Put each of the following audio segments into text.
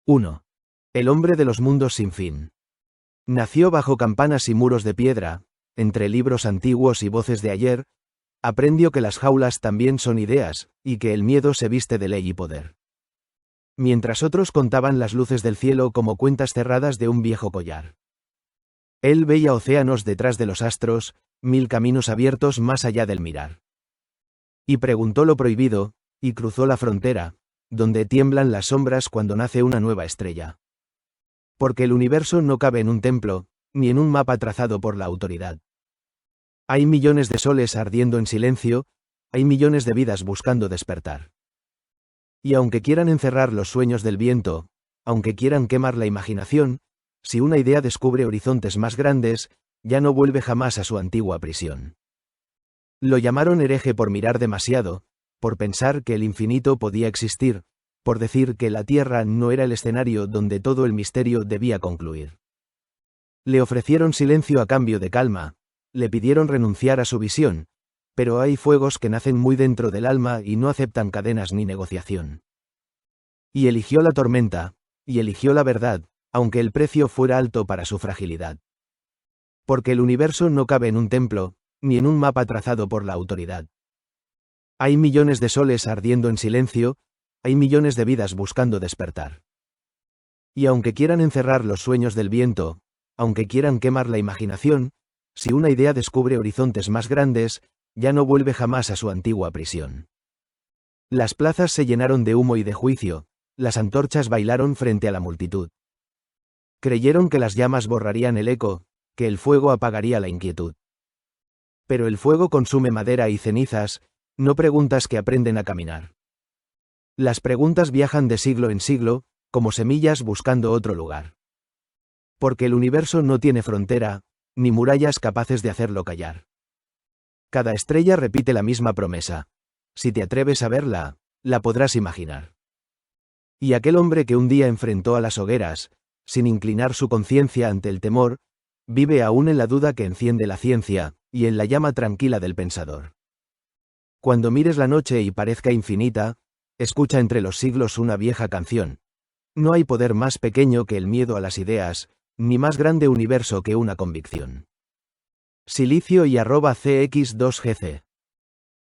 1. El hombre de los mundos sin fin. Nació bajo campanas y muros de piedra, entre libros antiguos y voces de ayer, aprendió que las jaulas también son ideas, y que el miedo se viste de ley y poder. Mientras otros contaban las luces del cielo como cuentas cerradas de un viejo collar. Él veía océanos detrás de los astros, 1000 caminos abiertos más allá del mirar. Y preguntó lo prohibido, y cruzó la frontera, donde tiemblan las sombras cuando nace una nueva estrella. Porque el universo no cabe en un templo, ni en un mapa trazado por la autoridad. Hay millones de soles ardiendo en silencio, hay millones de vidas buscando despertar. Y aunque quieran encerrar los sueños del viento, aunque quieran quemar la imaginación, si una idea descubre horizontes más grandes, ya no vuelve jamás a su antigua prisión. Lo llamaron hereje por mirar demasiado, por pensar que el infinito podía existir, por decir que la Tierra no era el escenario donde todo el misterio debía concluir. Le ofrecieron silencio a cambio de calma, le pidieron renunciar a su visión, pero hay fuegos que nacen muy dentro del alma y no aceptan cadenas ni negociación. Y eligió la tormenta, y eligió la verdad, aunque el precio fuera alto para su fragilidad. Porque el universo no cabe en un templo, ni en un mapa trazado por la autoridad. Hay millones de soles ardiendo en silencio, hay millones de vidas buscando despertar. Y aunque quieran encerrar los sueños del viento, aunque quieran quemar la imaginación, si una idea descubre horizontes más grandes, ya no vuelve jamás a su antigua prisión. Las plazas se llenaron de humo y de juicio, las antorchas bailaron frente a la multitud. Creyeron que las llamas borrarían el eco, que el fuego apagaría la inquietud. Pero el fuego consume madera y cenizas, no preguntas que aprenden a caminar. Las preguntas viajan de siglo en siglo, como semillas buscando otro lugar. Porque el universo no tiene frontera, ni murallas capaces de hacerlo callar. Cada estrella repite la misma promesa. Si te atreves a verla, la podrás imaginar. Y aquel hombre que un día enfrentó a las hogueras, sin inclinar su conciencia ante el temor, vive aún en la duda que enciende la ciencia, y en la llama tranquila del pensador. Cuando mires la noche y parezca infinita, escucha entre los siglos una vieja canción. No hay poder más pequeño que el miedo a las ideas, ni más grande universo que una convicción. Silicio y @cx2gc.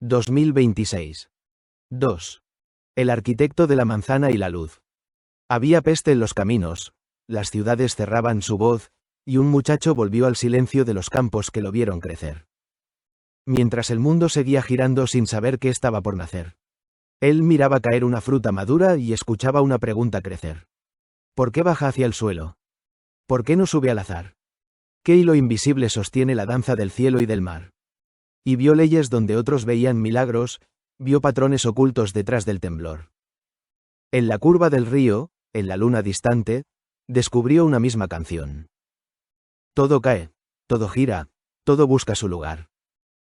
2026. 2. El arquitecto de la manzana y la luz. Había peste en los caminos, las ciudades cerraban su voz, y un muchacho volvió al silencio de los campos que lo vieron crecer. Mientras el mundo seguía girando sin saber qué estaba por nacer. Él miraba caer una fruta madura y escuchaba una pregunta crecer. ¿Por qué baja hacia el suelo? ¿Por qué no sube al azar? ¿Qué hilo invisible sostiene la danza del cielo y del mar? Y vio leyes donde otros veían milagros, vio patrones ocultos detrás del temblor. En la curva del río, en la luna distante, descubrió una misma canción. Todo cae, todo gira, todo busca su lugar.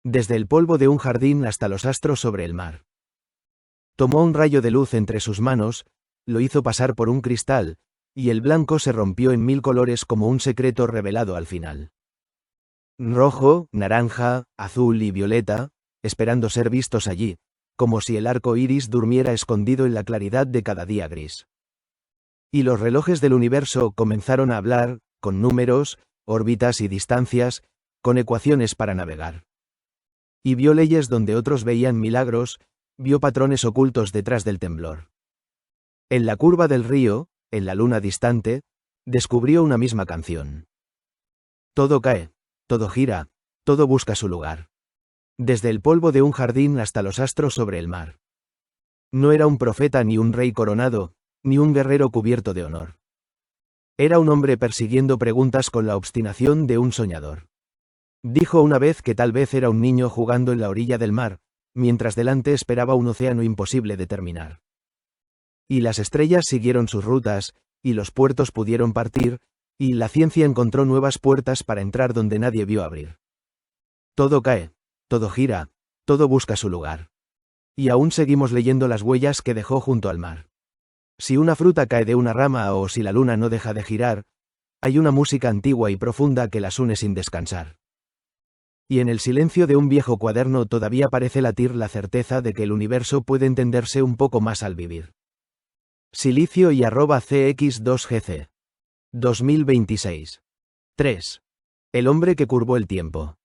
Desde el polvo de un jardín hasta los astros sobre el mar. Tomó un rayo de luz entre sus manos, lo hizo pasar por un cristal, y el blanco se rompió en 1000 colores como un secreto revelado al final. Rojo, naranja, azul y violeta, esperando ser vistos allí, como si el arco iris durmiera escondido en la claridad de cada día gris. Y los relojes del universo comenzaron a hablar, con números, órbitas y distancias, con ecuaciones para navegar. Y vio leyes donde otros veían milagros, vio patrones ocultos detrás del temblor. En la curva del río, en la luna distante, descubrió una misma canción. Todo cae, todo gira, todo busca su lugar. Desde el polvo de un jardín hasta los astros sobre el mar. No era un profeta ni un rey coronado, ni un guerrero cubierto de honor. Era un hombre persiguiendo preguntas con la obstinación de un soñador. Dijo una vez que tal vez era un niño jugando en la orilla del mar, mientras delante esperaba un océano imposible de terminar. Y las estrellas siguieron sus rutas, y los puertos pudieron partir, y la ciencia encontró nuevas puertas para entrar donde nadie vio abrir. Todo cae, todo gira, todo busca su lugar. Y aún seguimos leyendo las huellas que dejó junto al mar. Si una fruta cae de una rama o si la luna no deja de girar, hay una música antigua y profunda que las une sin descansar. Y en el silencio de un viejo cuaderno todavía parece latir la certeza de que el universo puede entenderse un poco más al vivir. Silicio y @cx2gc. 2026. 3. El hombre que curvó el tiempo.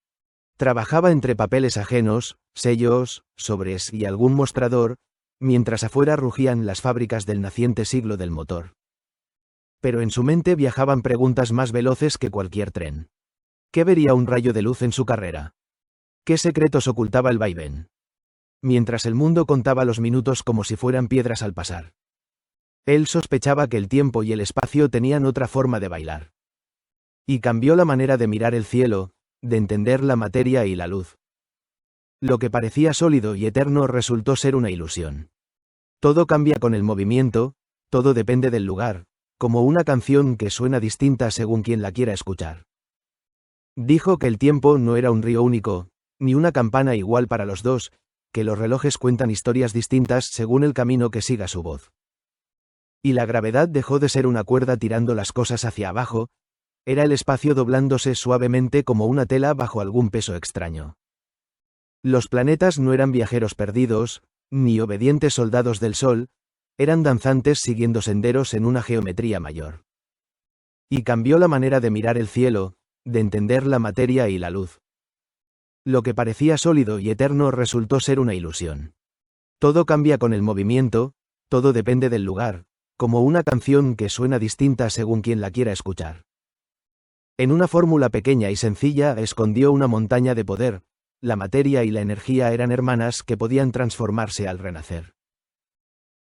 Trabajaba entre papeles ajenos, sellos, sobres y algún mostrador, mientras afuera rugían las fábricas del naciente siglo del motor. Pero en su mente viajaban preguntas más veloces que cualquier tren. ¿Qué vería un rayo de luz en su carrera? ¿Qué secretos ocultaba el vaivén? Mientras el mundo contaba los minutos como si fueran piedras al pasar. Él sospechaba que el tiempo y el espacio tenían otra forma de bailar. Y cambió la manera de mirar el cielo, de entender la materia y la luz. Lo que parecía sólido y eterno resultó ser una ilusión. Todo cambia con el movimiento, todo depende del lugar, como una canción que suena distinta según quien la quiera escuchar. Dijo que el tiempo no era un río único, ni una campana igual para los dos, que los relojes cuentan historias distintas según el camino que siga su voz. Y la gravedad dejó de ser una cuerda tirando las cosas hacia abajo, era el espacio doblándose suavemente como una tela bajo algún peso extraño. Los planetas no eran viajeros perdidos, ni obedientes soldados del sol, eran danzantes siguiendo senderos en una geometría mayor. Y cambió la manera de mirar el cielo, de entender la materia y la luz. Lo que parecía sólido y eterno resultó ser una ilusión. Todo cambia con el movimiento, todo depende del lugar, como una canción que suena distinta según quien la quiera escuchar. En una fórmula pequeña y sencilla escondió una montaña de poder, la materia y la energía eran hermanas que podían transformarse al renacer.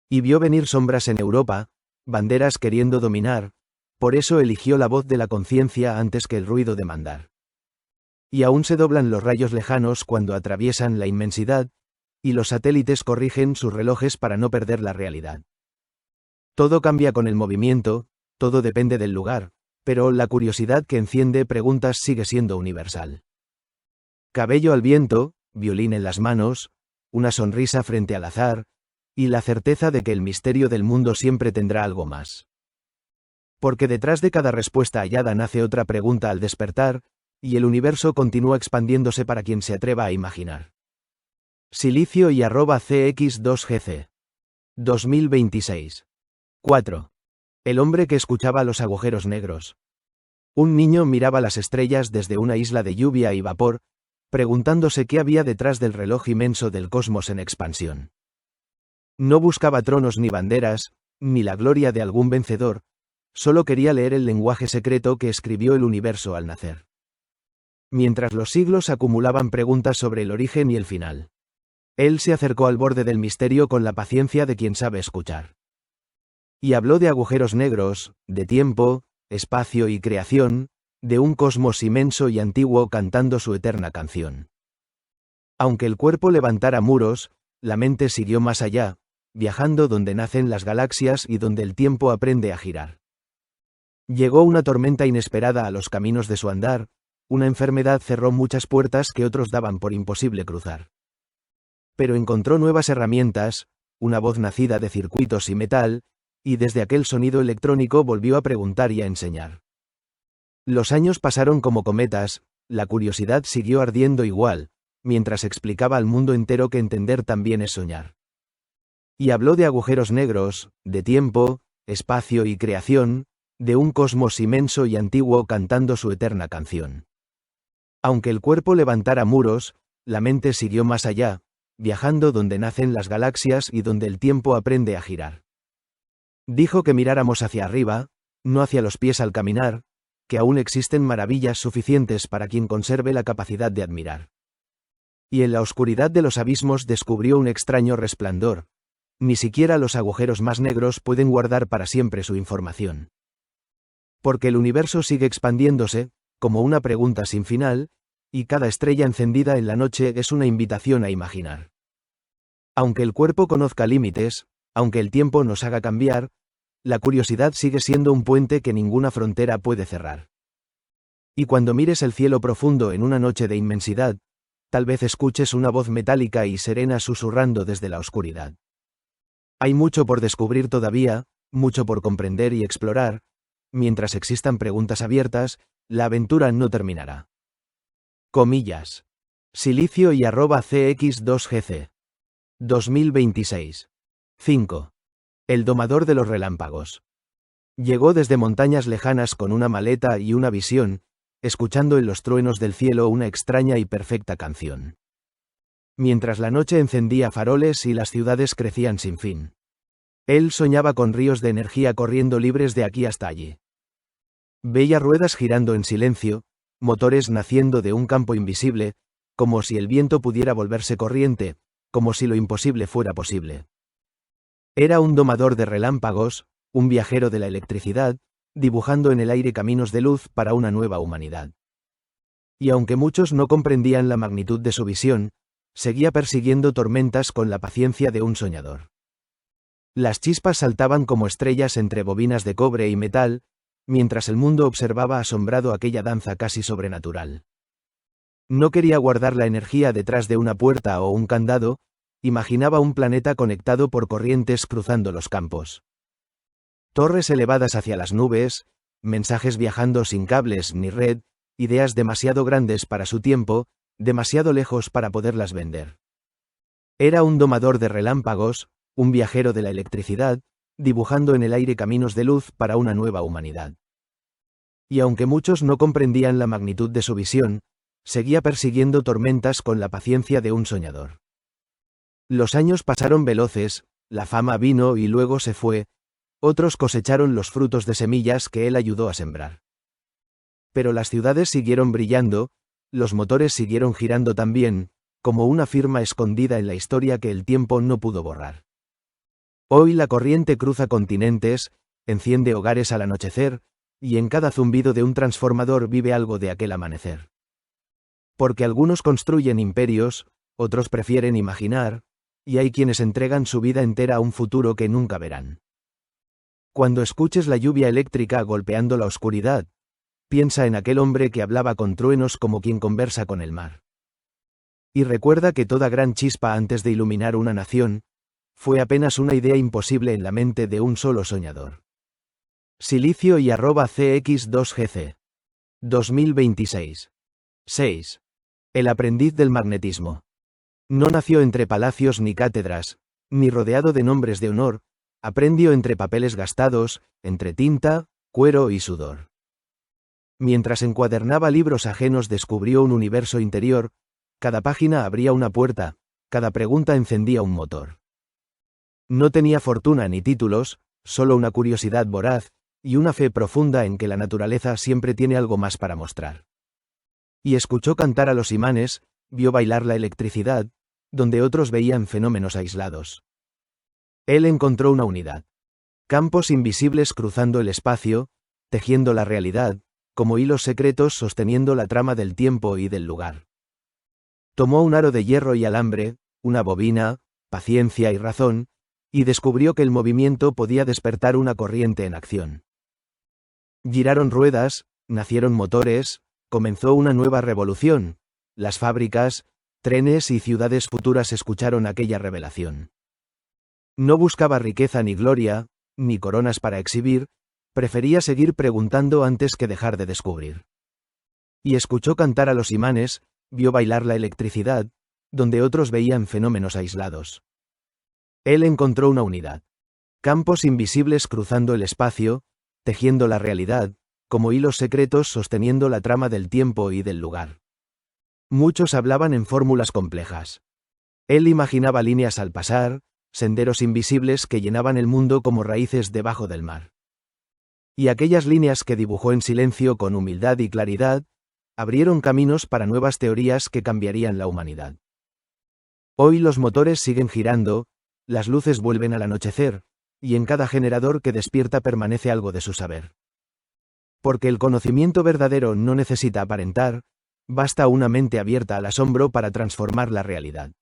Y vio venir sombras en Europa, banderas queriendo dominar, por eso eligió la voz de la conciencia antes que el ruido de mandar. Y aún se doblan los rayos lejanos cuando atraviesan la inmensidad, y los satélites corrigen sus relojes para no perder la realidad. Todo cambia con el movimiento, todo depende del lugar, pero la curiosidad que enciende preguntas sigue siendo universal. Cabello al viento, violín en las manos, una sonrisa frente al azar, y la certeza de que el misterio del mundo siempre tendrá algo más. Porque detrás de cada respuesta hallada nace otra pregunta al despertar, y el universo continúa expandiéndose para quien se atreva a imaginar. Silicio y @cx2gc. 2026. 4. El hombre que escuchaba los agujeros negros. Un niño miraba las estrellas desde una isla de lluvia y vapor, preguntándose qué había detrás del reloj inmenso del cosmos en expansión. No buscaba tronos ni banderas, ni la gloria de algún vencedor, solo quería leer el lenguaje secreto que escribió el universo al nacer. Mientras los siglos acumulaban preguntas sobre el origen y el final. Él se acercó al borde del misterio con la paciencia de quien sabe escuchar. Y habló de agujeros negros, de tiempo, espacio y creación, de un cosmos inmenso y antiguo cantando su eterna canción. Aunque el cuerpo levantara muros, la mente siguió más allá, viajando donde nacen las galaxias y donde el tiempo aprende a girar. Llegó una tormenta inesperada a los caminos de su andar, una enfermedad cerró muchas puertas que otros daban por imposible cruzar. Pero encontró nuevas herramientas, una voz nacida de circuitos y metal, y desde aquel sonido electrónico volvió a preguntar y a enseñar. Los años pasaron como cometas, la curiosidad siguió ardiendo igual, mientras explicaba al mundo entero que entender también es soñar. Y habló de agujeros negros, de tiempo, espacio y creación, de un cosmos inmenso y antiguo cantando su eterna canción. Aunque el cuerpo levantara muros, la mente siguió más allá, viajando donde nacen las galaxias y donde el tiempo aprende a girar. Dijo que miráramos hacia arriba, no hacia los pies al caminar, que aún existen maravillas suficientes para quien conserve la capacidad de admirar. Y en la oscuridad de los abismos descubrió un extraño resplandor, ni siquiera los agujeros más negros pueden guardar para siempre su información. Porque el universo sigue expandiéndose, como una pregunta sin final, y cada estrella encendida en la noche es una invitación a imaginar. Aunque el cuerpo conozca límites, aunque el tiempo nos haga cambiar, la curiosidad sigue siendo un puente que ninguna frontera puede cerrar. Y cuando mires el cielo profundo en una noche de inmensidad, tal vez escuches una voz metálica y serena susurrando desde la oscuridad. Hay mucho por descubrir todavía, mucho por comprender y explorar. Mientras existan preguntas abiertas, la aventura no terminará. Comillas. Silicio y @cx2gc. 2026. 5. El domador de los relámpagos. Llegó desde montañas lejanas con una maleta y una visión, escuchando en los truenos del cielo una extraña y perfecta canción. Mientras la noche encendía faroles y las ciudades crecían sin fin. Él soñaba con ríos de energía corriendo libres de aquí hasta allí. Veía ruedas girando en silencio, motores naciendo de un campo invisible, como si el viento pudiera volverse corriente, como si lo imposible fuera posible. Era un domador de relámpagos, un viajero de la electricidad, dibujando en el aire caminos de luz para una nueva humanidad. Y aunque muchos no comprendían la magnitud de su visión, seguía persiguiendo tormentas con la paciencia de un soñador. Las chispas saltaban como estrellas entre bobinas de cobre y metal, mientras el mundo observaba asombrado aquella danza casi sobrenatural. No quería guardar la energía detrás de una puerta o un candado, imaginaba un planeta conectado por corrientes cruzando los campos. Torres elevadas hacia las nubes, mensajes viajando sin cables ni red, ideas demasiado grandes para su tiempo, demasiado lejos para poderlas vender. Era un domador de relámpagos, un viajero de la electricidad, dibujando en el aire caminos de luz para una nueva humanidad. Y aunque muchos no comprendían la magnitud de su visión, seguía persiguiendo tormentas con la paciencia de un soñador. Los años pasaron veloces, la fama vino y luego se fue, otros cosecharon los frutos de semillas que él ayudó a sembrar. Pero las ciudades siguieron brillando, los motores siguieron girando también, como una firma escondida en la historia que el tiempo no pudo borrar. Hoy la corriente cruza continentes, enciende hogares al anochecer, y en cada zumbido de un transformador vive algo de aquel amanecer. Porque algunos construyen imperios, otros prefieren imaginar, y hay quienes entregan su vida entera a un futuro que nunca verán. Cuando escuches la lluvia eléctrica golpeando la oscuridad, piensa en aquel hombre que hablaba con truenos como quien conversa con el mar. Y recuerda que toda gran chispa antes de iluminar una nación, fue apenas una idea imposible en la mente de un solo soñador. Silicio y @CX2GC. 2026. 6. El aprendiz del magnetismo. No nació entre palacios ni cátedras, ni rodeado de nombres de honor, aprendió entre papeles gastados, entre tinta, cuero y sudor. Mientras encuadernaba libros ajenos descubrió un universo interior, cada página abría una puerta, cada pregunta encendía un motor. No tenía fortuna ni títulos, solo una curiosidad voraz, y una fe profunda en que la naturaleza siempre tiene algo más para mostrar. Y escuchó cantar a los imanes, vio bailar la electricidad, donde otros veían fenómenos aislados. Él encontró una unidad. Campos invisibles cruzando el espacio, tejiendo la realidad, como hilos secretos sosteniendo la trama del tiempo y del lugar. Tomó un aro de hierro y alambre, una bobina, paciencia y razón, y descubrió que el movimiento podía despertar una corriente en acción. Giraron ruedas, nacieron motores, comenzó una nueva revolución, las fábricas, trenes y ciudades futuras escucharon aquella revelación. No buscaba riqueza ni gloria, ni coronas para exhibir, prefería seguir preguntando antes que dejar de descubrir. Y escuchó cantar a los imanes, vio bailar la electricidad, donde otros veían fenómenos aislados. Él encontró una unidad. Campos invisibles cruzando el espacio, tejiendo la realidad, como hilos secretos sosteniendo la trama del tiempo y del lugar. Muchos hablaban en fórmulas complejas. Él imaginaba líneas al pasar, senderos invisibles que llenaban el mundo como raíces debajo del mar. Y aquellas líneas que dibujó en silencio con humildad y claridad, abrieron caminos para nuevas teorías que cambiarían la humanidad. Hoy los motores siguen girando, las luces vuelven al anochecer, y en cada generador que despierta permanece algo de su saber. Porque el conocimiento verdadero no necesita aparentar, basta una mente abierta al asombro para transformar la realidad.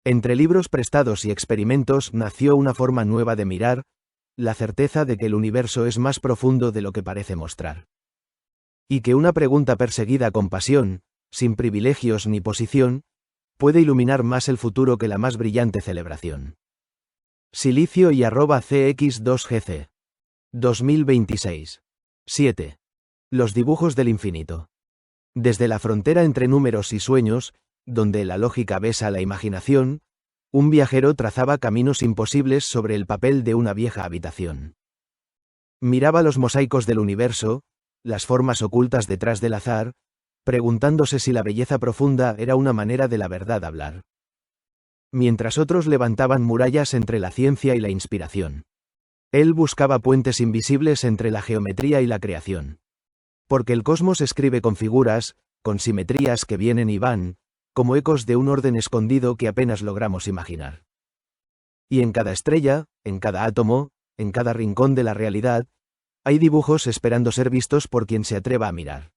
Entre libros prestados y experimentos nació una forma nueva de mirar, la certeza de que el universo es más profundo de lo que parece mostrar. Y que una pregunta perseguida con pasión, sin privilegios ni posición, puede iluminar más el futuro que la más brillante celebración. Silicio y @CX2GC. 2026. 7. Los dibujos del infinito. Desde la frontera entre números y sueños, donde la lógica besa la imaginación, Un viajero trazaba caminos imposibles sobre el papel de una vieja habitación. Miraba los mosaicos del universo, las formas ocultas detrás del azar, preguntándose si la belleza profunda era una manera de la verdad hablar. Mientras otros levantaban murallas entre la ciencia y la inspiración. Él buscaba puentes invisibles entre la geometría y la creación. Porque el cosmos escribe con figuras, con simetrías que vienen y van, como ecos de un orden escondido que apenas logramos imaginar. Y en cada estrella, en cada átomo, en cada rincón de la realidad, hay dibujos esperando ser vistos por quien se atreva a mirar.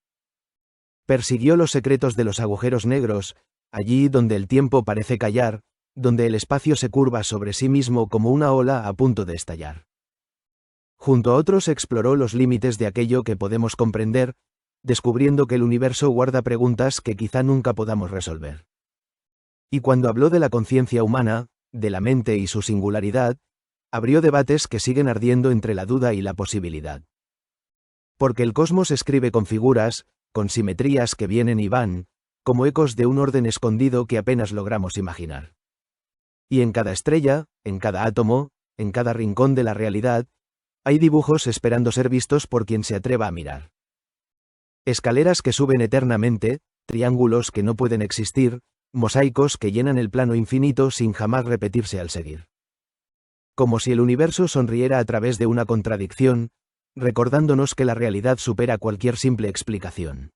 Persiguió los secretos de los agujeros negros, allí donde el tiempo parece callar, donde el espacio se curva sobre sí mismo como una ola a punto de estallar. Junto a otros exploró los límites de aquello que podemos comprender, descubriendo que el universo guarda preguntas que quizá nunca podamos resolver. Y cuando habló de la conciencia humana, de la mente y su singularidad, abrió debates que siguen ardiendo entre la duda y la posibilidad. Porque el cosmos escribe con figuras, con simetrías que vienen y van, como ecos de un orden escondido que apenas logramos imaginar. Y en cada estrella, en cada átomo, en cada rincón de la realidad, hay dibujos esperando ser vistos por quien se atreva a mirar. Escaleras que suben eternamente, triángulos que no pueden existir, mosaicos que llenan el plano infinito sin jamás repetirse al seguir. Como si el universo sonriera a través de una contradicción, recordándonos que la realidad supera cualquier simple explicación.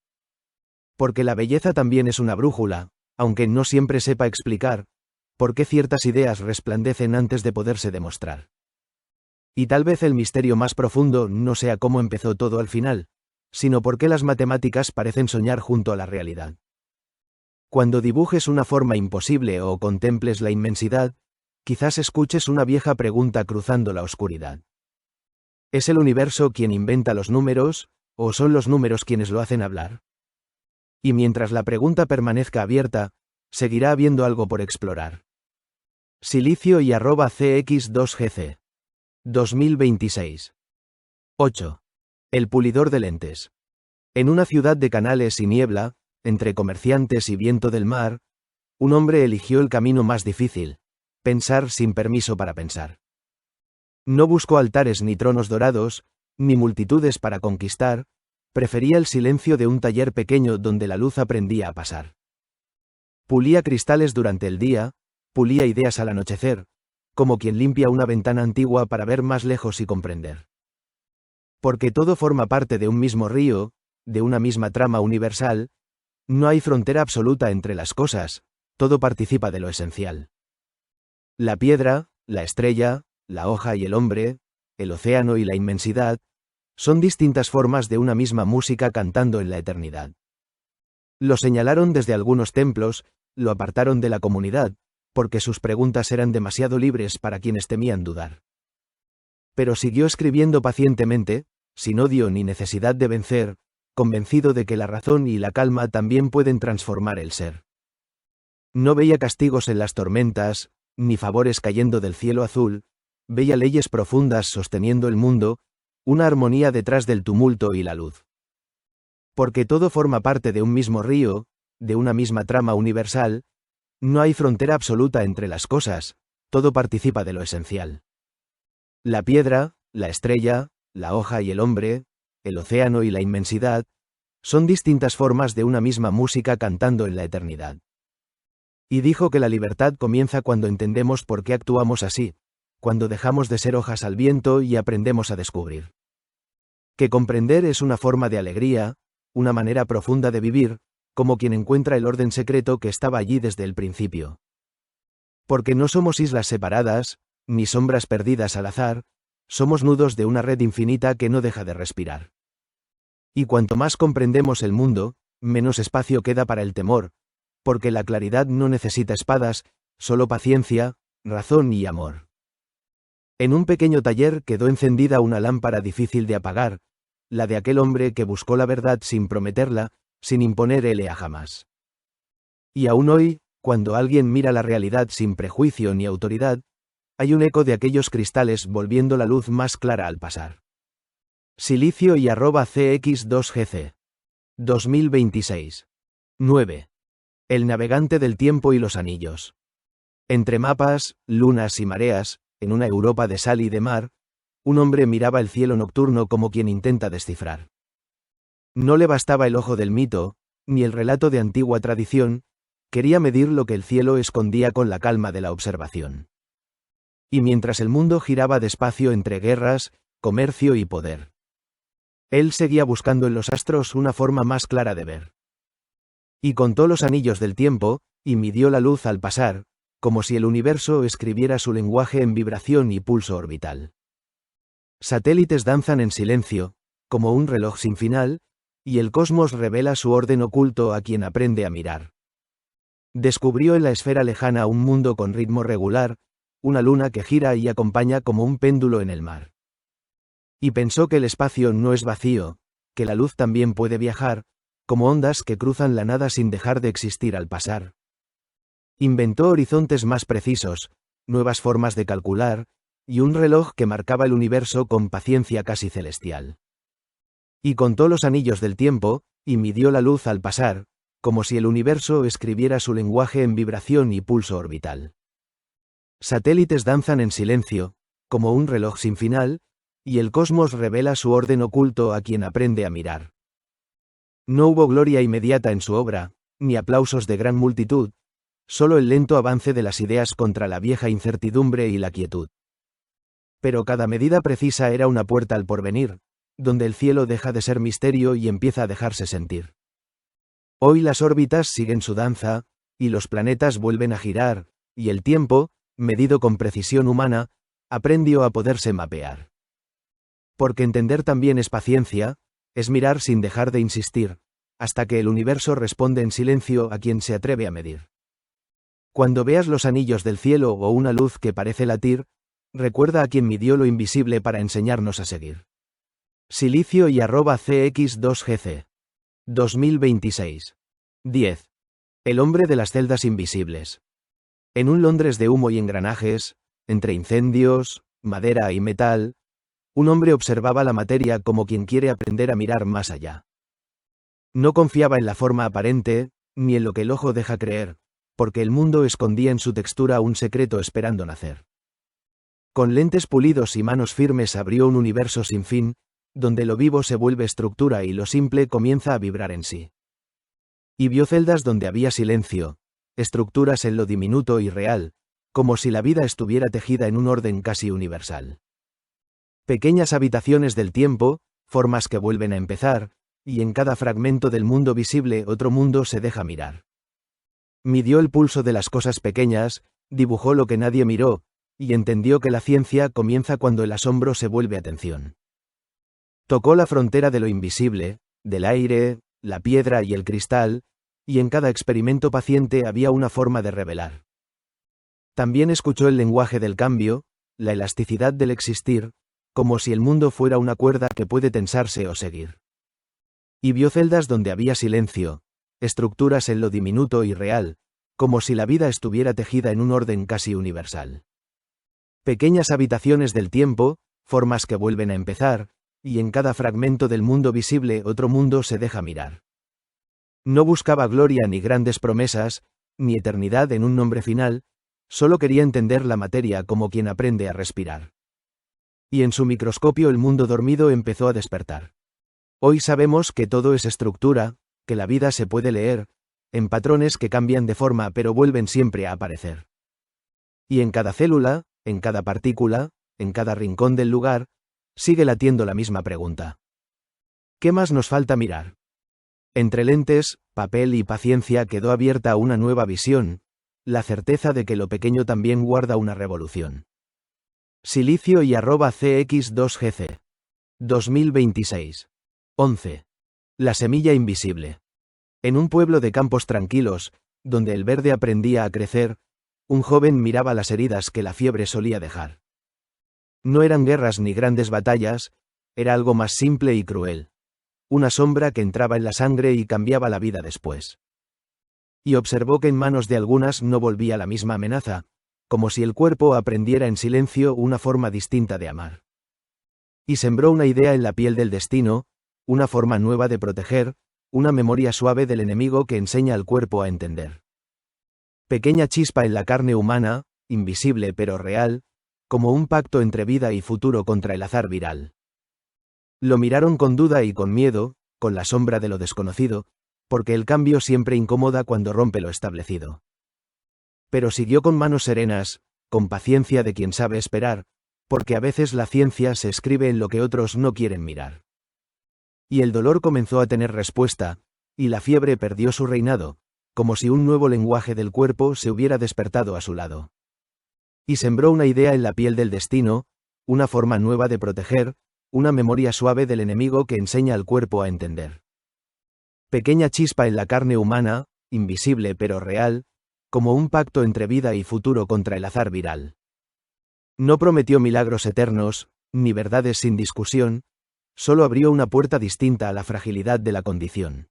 Porque la belleza también es una brújula, aunque no siempre sepa explicar, por qué ciertas ideas resplandecen antes de poderse demostrar. Y tal vez el misterio más profundo no sea cómo empezó todo al final, sino por qué las matemáticas parecen soñar junto a la realidad. Cuando dibujes una forma imposible o contemples la inmensidad, quizás escuches una vieja pregunta cruzando la oscuridad. ¿Es el universo quien inventa los números, o son los números quienes lo hacen hablar? Y mientras la pregunta permanezca abierta, seguirá habiendo algo por explorar. Silicio y @cx2gc. 2026. 8. El pulidor de lentes. En una ciudad de canales y niebla, entre comerciantes y viento del mar, un hombre eligió el camino más difícil: pensar sin permiso para pensar. No buscó altares ni tronos dorados, ni multitudes para conquistar, prefería el silencio de un taller pequeño donde la luz aprendía a pasar. Pulía cristales durante el día, pulía ideas al anochecer, como quien limpia una ventana antigua para ver más lejos y comprender. Porque todo forma parte de un mismo río, de una misma trama universal, no hay frontera absoluta entre las cosas, todo participa de lo esencial. La piedra, la estrella, la hoja y el hombre, el océano y la inmensidad, son distintas formas de una misma música cantando en la eternidad. Lo señalaron desde algunos templos, lo apartaron de la comunidad, porque sus preguntas eran demasiado libres para quienes temían dudar. Pero siguió escribiendo pacientemente, sin odio ni necesidad de vencer, convencido de que la razón y la calma también pueden transformar el ser. No veía castigos en las tormentas, ni favores cayendo del cielo azul, veía leyes profundas sosteniendo el mundo, una armonía detrás del tumulto y la luz. Porque todo forma parte de un mismo río, de una misma trama universal, no hay frontera absoluta entre las cosas, todo participa de lo esencial. La piedra, la estrella, la hoja y el hombre, el océano y la inmensidad, son distintas formas de una misma música cantando en la eternidad. Y dijo que la libertad comienza cuando entendemos por qué actuamos así, cuando dejamos de ser hojas al viento y aprendemos a descubrir. Que comprender es una forma de alegría, una manera profunda de vivir, como quien encuentra el orden secreto que estaba allí desde el principio. Porque no somos islas separadas, ni sombras perdidas al azar, somos nudos de una red infinita que no deja de respirar. Y cuanto más comprendemos el mundo, menos espacio queda para el temor, porque la claridad no necesita espadas, solo paciencia, razón y amor. En un pequeño taller quedó encendida una lámpara difícil de apagar, la de aquel hombre que buscó la verdad sin prometerla, sin imponer a jamás. Y aún hoy, cuando alguien mira la realidad sin prejuicio ni autoridad, hay un eco de aquellos cristales volviendo la luz más clara al pasar. Silicio y @cx2gc. 2026. 9. El navegante del tiempo y los anillos. Entre mapas, lunas y mareas, en una Europa de sal y de mar, un hombre miraba el cielo nocturno como quien intenta descifrar. No le bastaba el ojo del mito, ni el relato de antigua tradición, quería medir lo que el cielo escondía con la calma de la observación. Y mientras el mundo giraba despacio entre guerras, comercio y poder, él seguía buscando en los astros una forma más clara de ver. Y contó los anillos del tiempo, y midió la luz al pasar, como si el universo escribiera su lenguaje en vibración y pulso orbital. Satélites danzan en silencio, como un reloj sin final, y el cosmos revela su orden oculto a quien aprende a mirar. Descubrió en la esfera lejana un mundo con ritmo regular, una luna que gira y acompaña como un péndulo en el mar. Y pensó que el espacio no es vacío, que la luz también puede viajar, como ondas que cruzan la nada sin dejar de existir al pasar. Inventó horizontes más precisos, nuevas formas de calcular, y un reloj que marcaba el universo con paciencia casi celestial. Y contó los anillos del tiempo, y midió la luz al pasar, como si el universo escribiera su lenguaje en vibración y pulso orbital. Satélites danzan en silencio, como un reloj sin final, y el cosmos revela su orden oculto a quien aprende a mirar. No hubo gloria inmediata en su obra, ni aplausos de gran multitud, solo el lento avance de las ideas contra la vieja incertidumbre y la quietud. Pero cada medida precisa era una puerta al porvenir, donde el cielo deja de ser misterio y empieza a dejarse sentir. Hoy las órbitas siguen su danza, y los planetas vuelven a girar, y el tiempo, medido con precisión humana, aprendió a poderse mapear. Porque entender también es paciencia, es mirar sin dejar de insistir, hasta que el universo responde en silencio a quien se atreve a medir. Cuando veas los anillos del cielo o una luz que parece latir, recuerda a quien midió lo invisible para enseñarnos a seguir. Silicio y @cx2gc. 2026. 10. El hombre de las celdas invisibles. En un Londres de humo y engranajes, entre incendios, madera y metal, un hombre observaba la materia como quien quiere aprender a mirar más allá. No confiaba en la forma aparente, ni en lo que el ojo deja creer, porque el mundo escondía en su textura un secreto esperando nacer. Con lentes pulidos y manos firmes abrió un universo sin fin, donde lo vivo se vuelve estructura y lo simple comienza a vibrar en sí. Y vio celdas donde había silencio, estructuras en lo diminuto y real, como si la vida estuviera tejida en un orden casi universal. Pequeñas habitaciones del tiempo, formas que vuelven a empezar, y en cada fragmento del mundo visible otro mundo se deja mirar. Midió el pulso de las cosas pequeñas, dibujó lo que nadie miró, y entendió que la ciencia comienza cuando el asombro se vuelve atención. Tocó la frontera de lo invisible, del aire, la piedra y el cristal, y en cada experimento paciente había una forma de revelar. También escuchó el lenguaje del cambio, la elasticidad del existir, como si el mundo fuera una cuerda que puede tensarse o seguir. Y vio celdas donde había silencio, estructuras en lo diminuto y real, como si la vida estuviera tejida en un orden casi universal. Pequeñas habitaciones del tiempo, formas que vuelven a empezar, y en cada fragmento del mundo visible otro mundo se deja mirar. No buscaba gloria ni grandes promesas, ni eternidad en un nombre final, solo quería entender la materia como quien aprende a respirar. Y en su microscopio el mundo dormido empezó a despertar. Hoy sabemos que todo es estructura, que la vida se puede leer, en patrones que cambian de forma pero vuelven siempre a aparecer. Y en cada célula, en cada partícula, en cada rincón del lugar, sigue latiendo la misma pregunta. ¿Qué más nos falta mirar? Entre lentes, papel y paciencia quedó abierta una nueva visión, la certeza de que lo pequeño también guarda una revolución. Silicio y @cx2gc. 2026. 11. La semilla invisible. En un pueblo de campos tranquilos, donde el verde aprendía a crecer, un joven miraba las heridas que la fiebre solía dejar. No eran guerras ni grandes batallas, era algo más simple y cruel. Una sombra que entraba en la sangre y cambiaba la vida después. Y observó que en manos de algunas no volvía la misma amenaza, como si el cuerpo aprendiera en silencio una forma distinta de amar. Y sembró una idea en la piel del destino, una forma nueva de proteger, una memoria suave del enemigo que enseña al cuerpo a entender. Pequeña chispa en la carne humana, invisible pero real, como un pacto entre vida y futuro contra el azar viral. Lo miraron con duda y con miedo, con la sombra de lo desconocido, porque el cambio siempre incomoda cuando rompe lo establecido. Pero siguió con manos serenas, con paciencia de quien sabe esperar, porque a veces la ciencia se escribe en lo que otros no quieren mirar. Y el dolor comenzó a tener respuesta, y la fiebre perdió su reinado, como si un nuevo lenguaje del cuerpo se hubiera despertado a su lado. Y sembró una idea en la piel del destino, una forma nueva de proteger, una memoria suave del enemigo que enseña al cuerpo a entender. Pequeña chispa en la carne humana, invisible pero real, como un pacto entre vida y futuro contra el azar viral. No prometió milagros eternos, ni verdades sin discusión, solo abrió una puerta distinta a la fragilidad de la condición.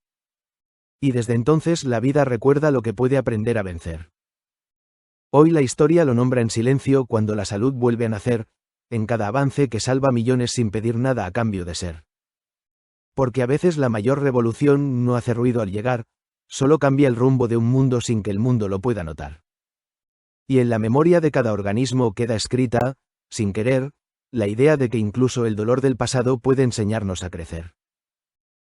Y desde entonces la vida recuerda lo que puede aprender a vencer. Hoy la historia lo nombra en silencio cuando la salud vuelve a nacer, en cada avance que salva millones sin pedir nada a cambio de ser. Porque a veces la mayor revolución no hace ruido al llegar, solo cambia el rumbo de un mundo sin que el mundo lo pueda notar. Y en la memoria de cada organismo queda escrita, sin querer, la idea de que incluso el dolor del pasado puede enseñarnos a crecer.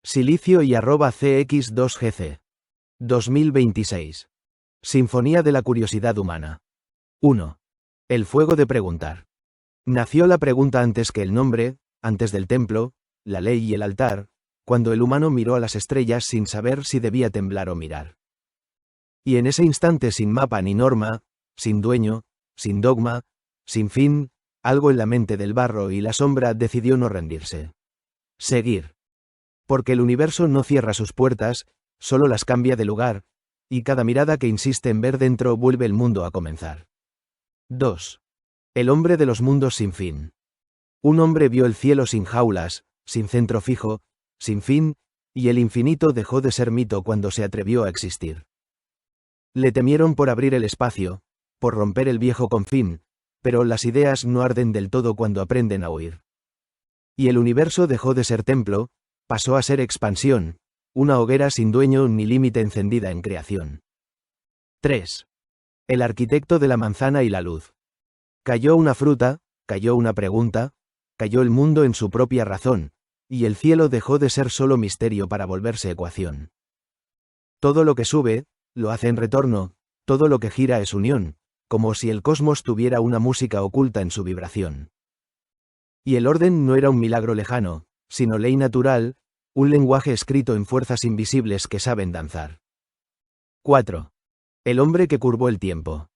Silicio y @cx2gc. 2026. Sinfonía de la curiosidad humana. 1. El fuego de preguntar. Nació la pregunta antes que el nombre, antes del templo, la ley y el altar, cuando el humano miró a las estrellas sin saber si debía temblar o mirar. Y en ese instante sin mapa ni norma, sin dueño, sin dogma, sin fin, algo en la mente del barro y la sombra decidió no rendirse. Seguir. Porque el universo no cierra sus puertas, solo las cambia de lugar, y cada mirada que insiste en ver dentro vuelve el mundo a comenzar. 2. El hombre de los mundos sin fin. Un hombre vio el cielo sin jaulas, sin centro fijo, sin fin, y el infinito dejó de ser mito cuando se atrevió a existir. Le temieron por abrir el espacio, por romper el viejo confín, pero las ideas no arden del todo cuando aprenden a huir. Y el universo dejó de ser templo, pasó a ser expansión, una hoguera sin dueño ni límite encendida en creación. 3. El arquitecto de la manzana y la luz. Cayó una fruta, cayó una pregunta, cayó el mundo en su propia razón, y el cielo dejó de ser solo misterio para volverse ecuación. Todo lo que sube, lo hace en retorno, todo lo que gira es unión, como si el cosmos tuviera una música oculta en su vibración. Y el orden no era un milagro lejano, sino ley natural, un lenguaje escrito en fuerzas invisibles que saben danzar. 4. El hombre que curvó el tiempo.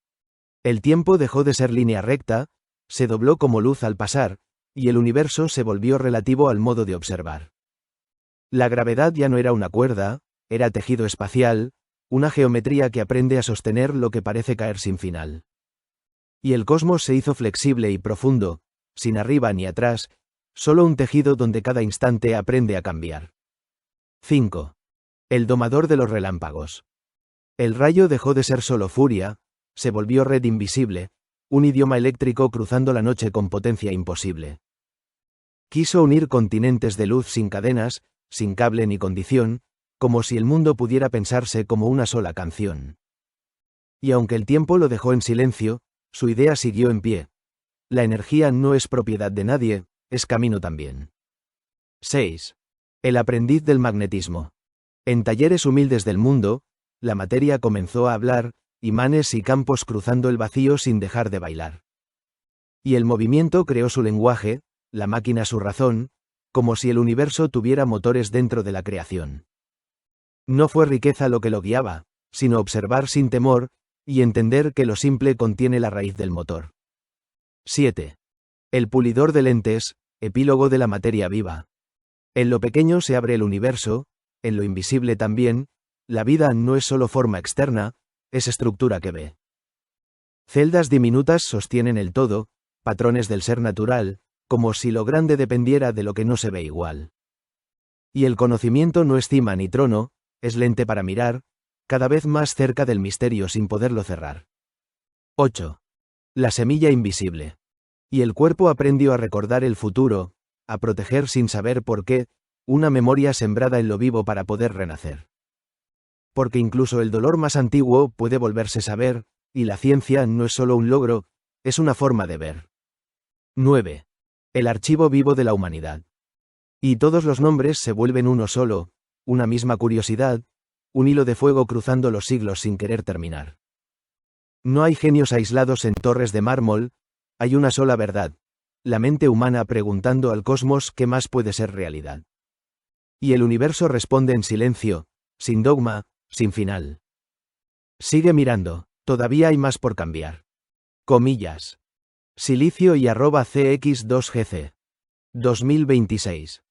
El tiempo dejó de ser línea recta, se dobló como luz al pasar, y el universo se volvió relativo al modo de observar. La gravedad ya no era una cuerda, era tejido espacial, una geometría que aprende a sostener lo que parece caer sin final. Y el cosmos se hizo flexible y profundo, sin arriba ni atrás, solo un tejido donde cada instante aprende a cambiar. 5. El domador de los relámpagos. El rayo dejó de ser solo furia, se volvió red invisible, un idioma eléctrico cruzando la noche con potencia imposible. Quiso unir continentes de luz sin cadenas, sin cable ni condición, como si el mundo pudiera pensarse como una sola canción. Y aunque el tiempo lo dejó en silencio, su idea siguió en pie. La energía no es propiedad de nadie, es camino también. 6. El aprendiz del magnetismo. En talleres humildes del mundo, la materia comenzó a hablar, imanes y campos cruzando el vacío sin dejar de bailar. Y el movimiento creó su lenguaje, la máquina su razón, como si el universo tuviera motores dentro de la creación. No fue riqueza lo que lo guiaba, sino observar sin temor, y entender que lo simple contiene la raíz del motor. 7. El pulidor de lentes, epílogo de la materia viva. En lo pequeño se abre el universo, en lo invisible también, la vida no es solo forma externa, es estructura que ve. Celdas diminutas sostienen el todo, patrones del ser natural, como si lo grande dependiera de lo que no se ve igual. Y el conocimiento no es cima ni trono, es lente para mirar, cada vez más cerca del misterio sin poderlo cerrar. 8. La semilla invisible. Y el cuerpo aprendió a recordar el futuro, a proteger sin saber por qué, una memoria sembrada en lo vivo para poder renacer. Porque incluso el dolor más antiguo puede volverse saber, y la ciencia no es solo un logro, es una forma de ver. 9. El archivo vivo de la humanidad. Y todos los nombres se vuelven uno solo, una misma curiosidad, un hilo de fuego cruzando los siglos sin querer terminar. No hay genios aislados en torres de mármol, hay una sola verdad, la mente humana preguntando al cosmos qué más puede ser realidad. Y el universo responde en silencio, sin dogma, sin final. Sigue mirando, todavía hay más por cambiar. Comillas. Silicio y @cx2gc. 2026.